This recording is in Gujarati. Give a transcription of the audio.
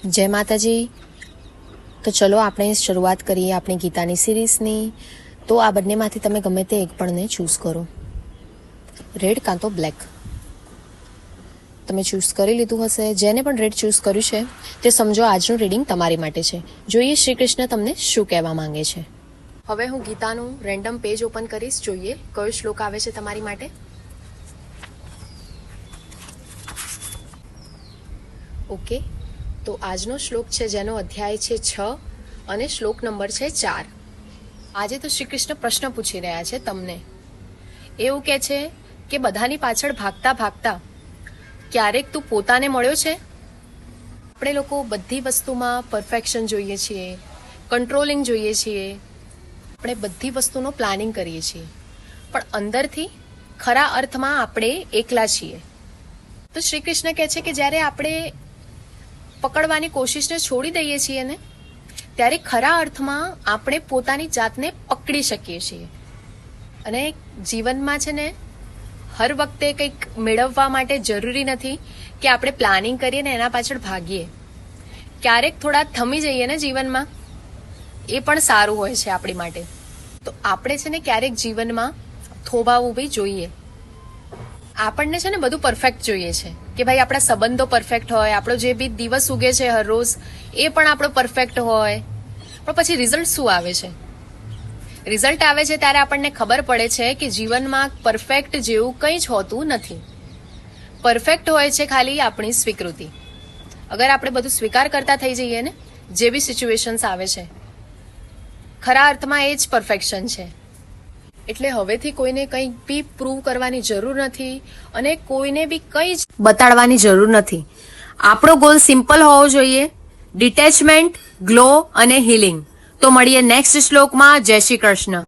જય માતાજી. તો ચલો આપણે શરૂઆત કરીએ આપણી ગીતાની સિરીઝની. તો આ બંનેમાંથી તમે ગમે તે એક પણને ચૂઝ કરો, રેડ કાં તો બ્લેક. તમે ચૂઝ કરી લીધું હશે. જેને પણ રેડ ચૂઝ કર્યું છે તે સમજો આજનું રીડિંગ તમારી માટે છે. જોઈએ શ્રી કૃષ્ણ તમને શું કહેવા માંગે છે. હવે હું ગીતાનું રેન્ડમ પેજ ઓપન કરીશ. જોઈએ કયો શ્લોક આવે છે તમારી માટે. ઓકે, તો આજનો શ્લોક છે જેનો અધ્યાય છે 6 અને શ્લોક નંબર છે 4. આજે તો શ્રી કૃષ્ણ પ્રશ્ન પૂછી રહ્યા છે તમને. એવું કહે છે કે બધાની પાછળ ભાગતા ભાગતા ક્યારેક તું પોતાને મળ્યો છે? આપણે લોકો બધી વસ્તુમાં પરફેક્શન જોઈએ છીએ, કંટ્રોલિંગ જોઈએ છીએ, આપણે બધી વસ્તુનો પ્લાનિંગ કરીએ છીએ, પણ અંદરથી ખરા અર્થમાં આપણે એકલા છીએ. તો શ્રી કૃષ્ણ કહે છે કે જ્યારે આપણે પકડવાની કોશિશને છોડી દઈએ છીએ ને, ત્યારે ખરા અર્થમાં આપણે પોતાની જાતને પકડી શકીએ છીએ. અને જીવનમાં છે ને, હર વખતે કંઈક મેળવવા માટે જરૂરી નથી કે આપણે પ્લાનિંગ કરીએ ને એના પાછળ ભાગીએ. ક્યારેક થોડા થમી જઈએ ને જીવનમાં, એ પણ સારું હોય છે આપણી માટે. તો આપણે છે ને ક્યારેક જીવનમાં થોભાવવું બી જોઈએ. આપણને છે ને બધું પરફેક્ટ જોઈએ છે કે ભાઈ આપણા સંબંધો પરફેક્ટ હોય, આપણો જે બી દિવસ ઉગે છે હરરોજ એ પણ આપણો પરફેક્ટ હોય. પણ પછી રિઝલ્ટ શું આવે છે? રિઝલ્ટ આવે છે ત્યારે આપણને ખબર પડે છે કે જીવનમાં પરફેક્ટ જેવું કંઈ જ હોતું નથી. પરફેક્ટ હોય છે ખાલી આપણી સ્વીકૃતિ. અગર આપણે બધું સ્વીકાર કરતા થઈ જઈએ ને, જે બી સિચ્યુએશન્સ આવે છે, ખરા અર્થમાં એ જ પરફેક્શન છે. એટલે હવેથી કોઈને કંઈ બી પ્રૂવ કરવાની જરૂર નથી અને કોઈને બી કંઈ જ બતાડવાની જરૂર નથી. આપણો ગોલ સિમ્પલ હોવો જોઈએ, ડિટેચમેન્ટ, ગ્લો અને હીલિંગ. તો મળીએ નેક્સ્ટ શ્લોકમાં. જય શ્રી કૃષ્ણ.